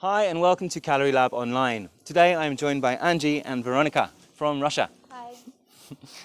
Hi and welcome to KalariLAB Online. Today I am joined by Angie and Veronica from Russia. Hi.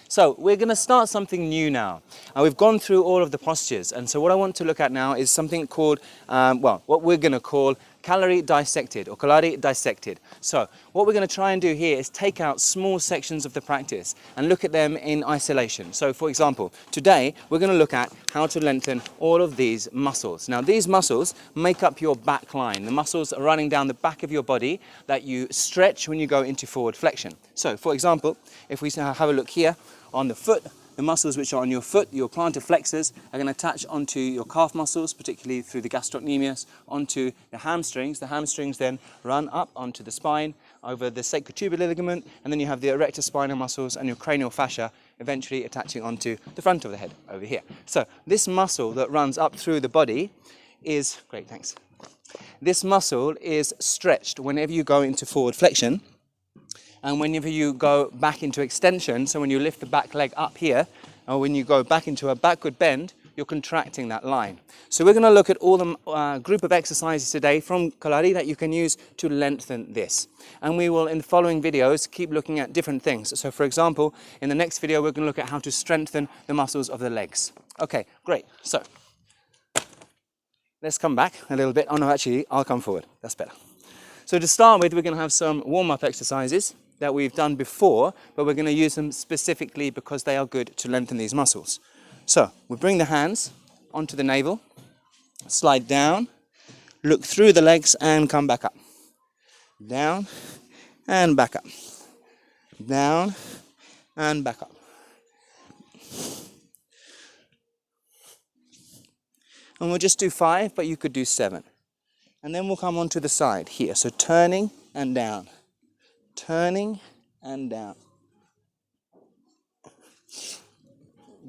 So we're going to start something new now. We've gone through all of the postures, and so what I want to look at now is something called, what we're going to call Kalari Dissected or Kalari Dissected. So what we're going to try and do here is take out small sections of the practice and look at them in isolation. So for example, today we're going to look at how to lengthen all of these muscles. Now these muscles make up your back line, the muscles are running down the back of your body that you stretch when you go into forward flexion. So for example, if we have a look here on the foot, the muscles which are on your foot, your plantar flexors, are going to attach onto your calf muscles, particularly through the gastrocnemius, onto the hamstrings. The hamstrings then run up onto the spine, over the sacrotubular ligament, and then you have the erector spinal muscles and your cranial fascia eventually attaching onto the front of the head over here. So this muscle that runs up through the body is, great, thanks. This muscle is stretched whenever you go into forward flexion. And whenever you go back into extension, so when you lift the back leg up here, or when you go back into a backward bend, you're contracting that line. So we're going to look at all the group of exercises today from Kalari that you can use to lengthen this. And we will, in the following videos, keep looking at different things. So for example, in the next video, we're going to look at how to strengthen the muscles of the legs. Okay, great. So let's come back a little bit. Oh no, actually, I'll come forward. That's better. So to start with, we're going to have some warm-up exercises that we've done before, but we're going to use them specifically because they are good to lengthen these muscles. So we bring the hands onto the navel, slide down, look through the legs and come back up. Down and back up. Down and back up. And we'll just do 5, but you could do 7. And then we'll come onto the side here. So turning and down. Turning and down.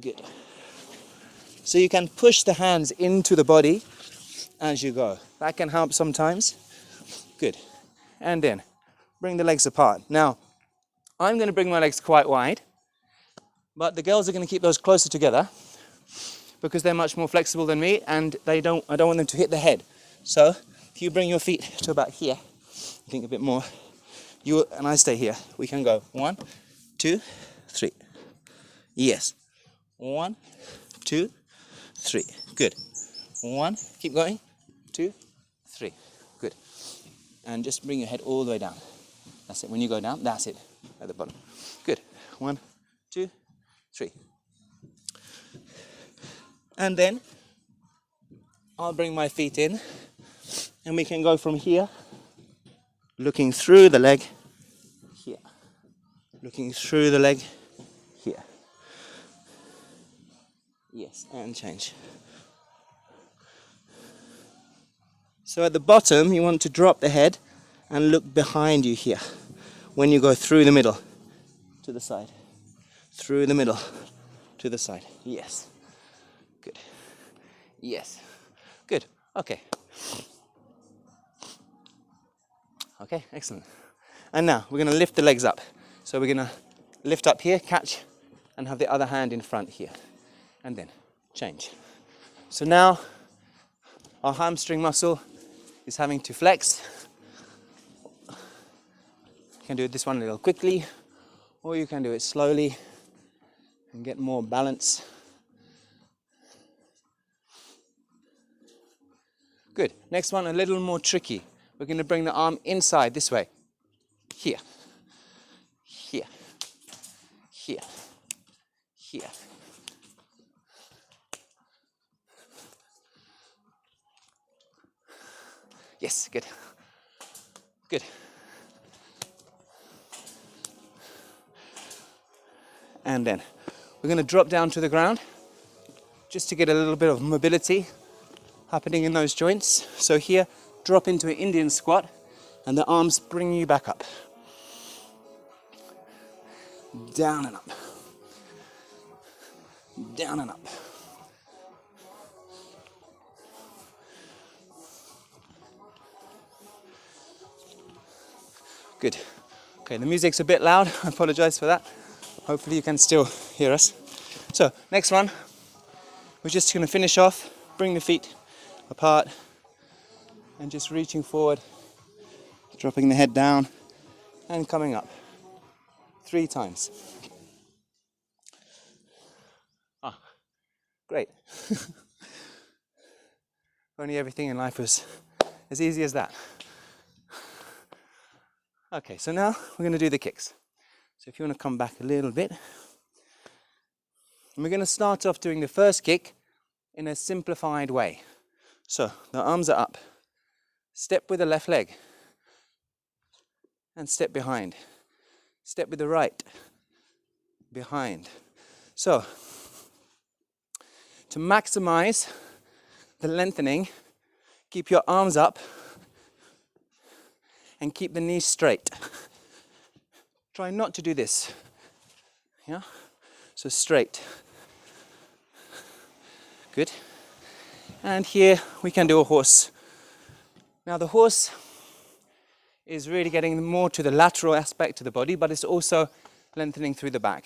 Good. So you can push the hands into the body as you go. That can help sometimes. Good. And then bring the legs apart. Now, I'm going to bring my legs quite wide, but the girls are going to keep those closer together because they're much more flexible than me, and I don't want them to hit the head. So if you bring your feet to about here, I think a bit more, you and I stay here. We can go 1, 2, 3. Yes. 1, 2, 3. Good. 1. Keep going. 2, 3. Good. And just bring your head all the way down. That's it. When you go down, that's it. At the bottom. Good. 1, 2, 3. And then I'll bring my feet in, and we can go from here, looking through the leg, here. Looking through the leg, here. Yes, and change. So at the bottom, you want to drop the head and look behind you here. When you go through the middle, to the side. Through the middle, to the side. Yes. Good. Yes. Good. Okay. Okay, excellent. And now we're going to lift the legs up. So we're going to lift up here, catch, and have the other hand in front here. And then change. So now our hamstring muscle is having to flex. You can do this one a little quickly, or you can do it slowly and get more balance. Good. Next one, a little more tricky. We're going to bring the arm inside this way. Here. Here. Here. Here. Yes, good. Good. And then we're going to drop down to the ground just to get a little bit of mobility happening in those joints. So here, drop into an Indian squat and the arms bring you back up. Down and up. Down and up. Good. Okay, the music's a bit loud. I apologize for that. Hopefully you can still hear us. So, next one. We're just going to finish off, bring the feet apart, and just reaching forward dropping the head down and coming up 3 times. Ah, great. If only everything in life was as easy as that. Okay, so now we're going to do the kicks. So if you want to come back a little bit. And we're going to start off doing the first kick in a simplified way. So the arms are up. Step with the left leg. And step behind. Step with the right. Behind. So, to maximize the lengthening, keep your arms up and keep the knees straight. Try not to do this. Yeah? So straight. Good. And here we can do a horse. Now the horse is really getting more to the lateral aspect of the body, but it's also lengthening through the back.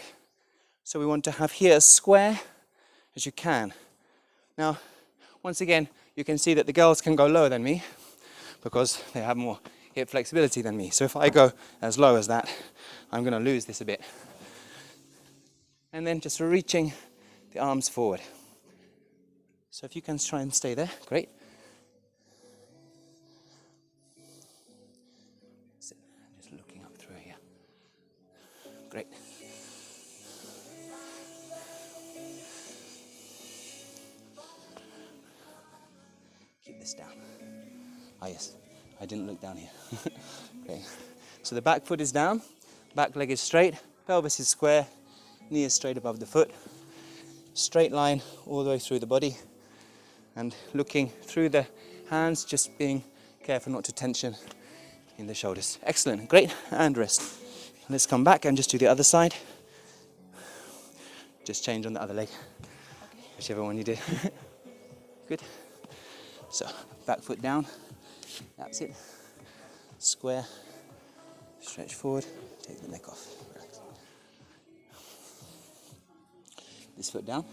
So we want to have here as square as you can. Now, once again, you can see that the girls can go lower than me because they have more hip flexibility than me. So if I go as low as that, I'm going to lose this a bit. And then just reaching the arms forward. So if you can try and stay there, great. Just looking up through here. Great. Keep this down. Ah yes, I didn't look down here. Great. So the back foot is down, back leg is straight, pelvis is square, knee is straight above the foot. Straight line all the way through the body. And looking through the hands, just being careful not to tension in the shoulders. Excellent, great, and rest. Let's come back and just do the other side. Just change on the other leg, whichever one you did. Good. So, back foot down, that's it. Square, stretch forward, take the neck off. Relax. This foot down,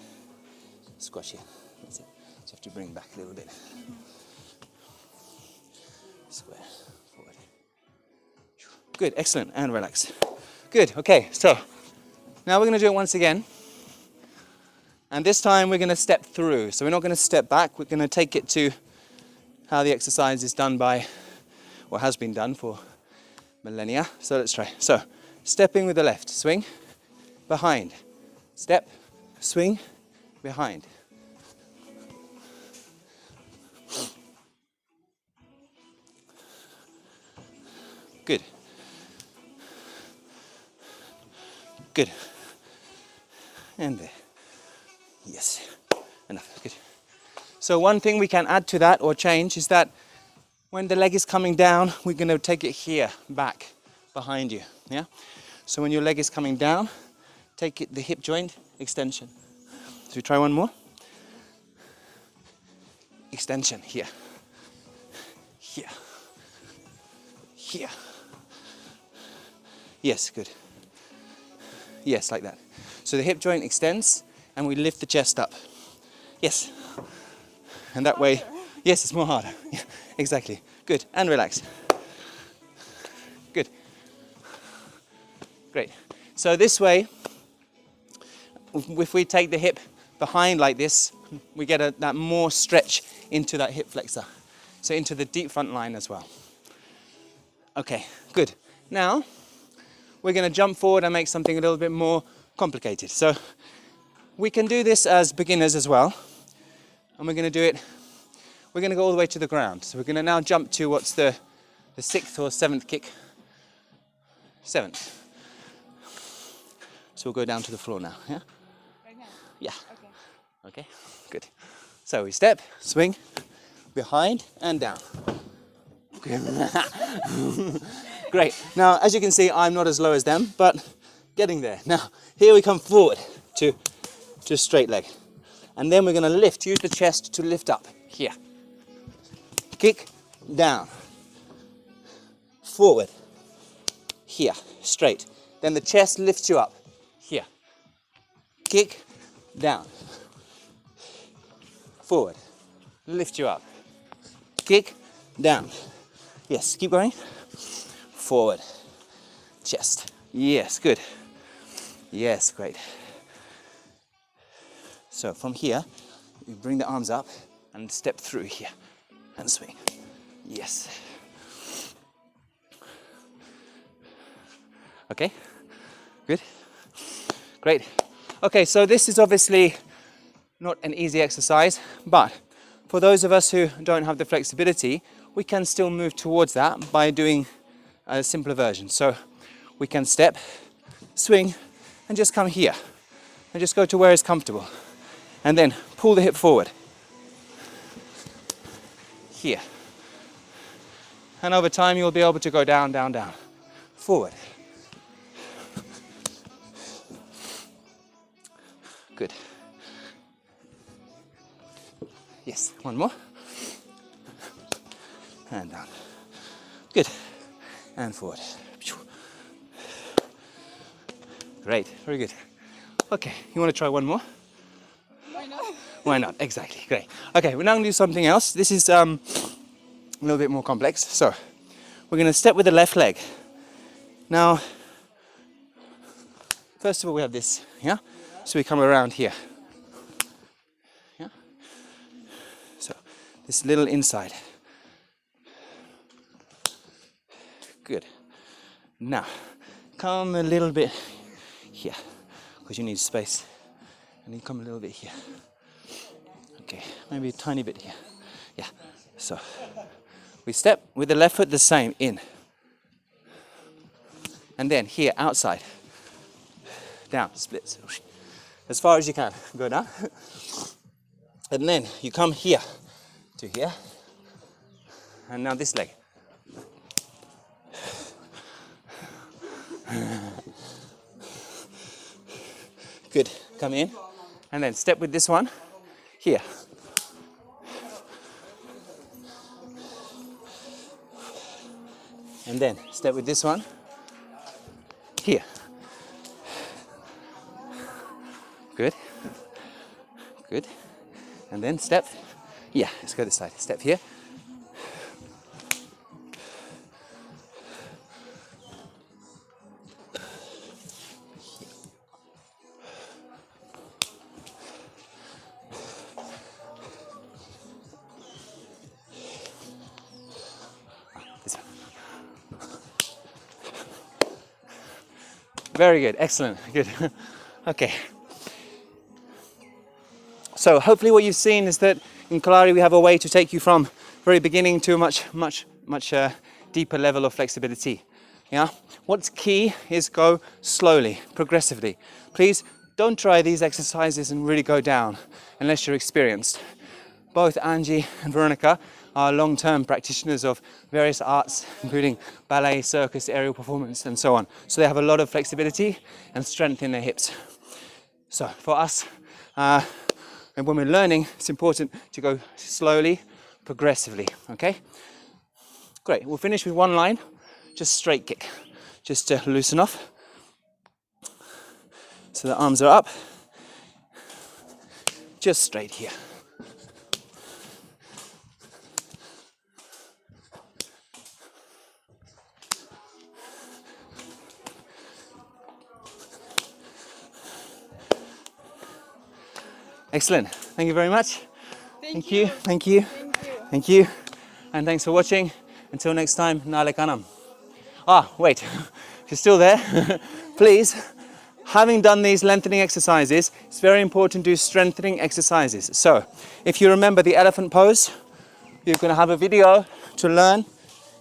squash here, that's it. So you have to bring back a little bit. Square, forward. Good, excellent, and relax. Good, okay, so now we're going to do it once again. And this time we're going to step through. So we're not going to step back, we're going to take it to how the exercise is done by, or has been done for millennia. So let's try. So, stepping with the left, swing, behind, step, swing, behind. Good. Good. And there. Yes. Enough. Good. So one thing we can add to that or change is that when the leg is coming down, we're going to take it here, back, behind you. Yeah? So when your leg is coming down, take it, the hip joint extension. So we try one more. Extension here. Here. Here. Yes, good. Yes, like that. So the hip joint extends and we lift the chest up. Yes. And that way, yes, it's more harder. Yeah, exactly. Good. And relax. Good. Great. So this way, if we take the hip behind like this, we get that more stretch into that hip flexor. So into the deep front line as well. Okay, good. Now, we're going to jump forward and make something a little bit more complicated. So we can do this as beginners as well. And we're going to do it, we're going to go all the way to the ground. So we're going to now jump to what's the 6th or 7th kick. 7th. So we'll go down to the floor now, yeah? Right now? Yeah. Okay. Okay, good. So we step, swing, behind and down. Great. Now, as you can see, I'm not as low as them, but getting there. Now, here we come forward to straight leg. And then we're going to lift, use the chest to lift up. Here. Kick, down. Forward. Here, straight. Then the chest lifts you up. Here. Kick, down. Forward. Lift you up. Kick, down. Yes, keep going. forward, chest. Yes, good. Yes, great. So from here, you bring the arms up and step through here and swing. Yes. Okay, good, great. Okay, so this is obviously not an easy exercise, but for those of us who don't have the flexibility, we can still move towards that by doing a simpler version. So we can step, swing, and just come here, and just go to where it's comfortable. And then pull the hip forward. Here. And over time you'll be able to go down, down, down. Forward. Good. Yes, one more. And down. Good. And forward. Great, very good. Okay, you want to try one more? Why not? Why not? Exactly, great. Okay, we're now going to do something else. This is a little bit more complex. So, we're going to step with the left leg. Now, first of all, we have this, yeah? So we come around here. Yeah? So, this little inside. Good. Now, come a little bit here, because you need space. And then come a little bit here. Okay, maybe a tiny bit here. Yeah, so we step with the left foot the same, in. And then here, outside. Down, splits. As far as you can, go down. And then you come here to here. And now this leg. Good, come in. And then step with this one here. And then step with this one here. Good. Good. And then step. Yeah, let's go this side. Step here. Very good, excellent, good. Okay. So hopefully what you've seen is that in Kalari we have a way to take you from very beginning to a much deeper level of flexibility. Yeah. What's key is go slowly, progressively. Please don't try these exercises and really go down unless you're experienced. Both Angie and Veronica are long-term practitioners of various arts, including ballet, circus, aerial performance, and so on. So they have a lot of flexibility and strength in their hips. So for us, and when we're learning, it's important to go slowly, progressively, okay? Great, we'll finish with one line, just straight kick, just to loosen off. So the arms are up, just straight here. Excellent. Thank you very much. Thank you. Thank you. Thank you. And thanks for watching. Until next time, Nale Kanam. Ah, wait. If you're still there, please, having done these lengthening exercises, it's very important to do strengthening exercises. So, if you remember the elephant pose, you're going to have a video to learn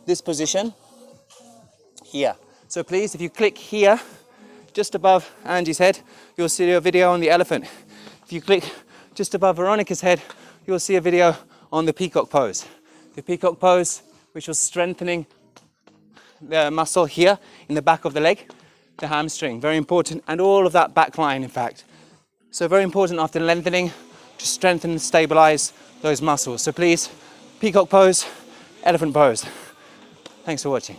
this position here. So please, if you click here, just above Angie's head, you'll see a video on the elephant. If you click just above Veronica's head, you'll see a video on the peacock pose. The peacock pose, which was strengthening the muscle here in the back of the leg, the hamstring, very important, and all of that back line, in fact. So very important after lengthening to strengthen and stabilize those muscles. So please, peacock pose, elephant pose. Thanks for watching.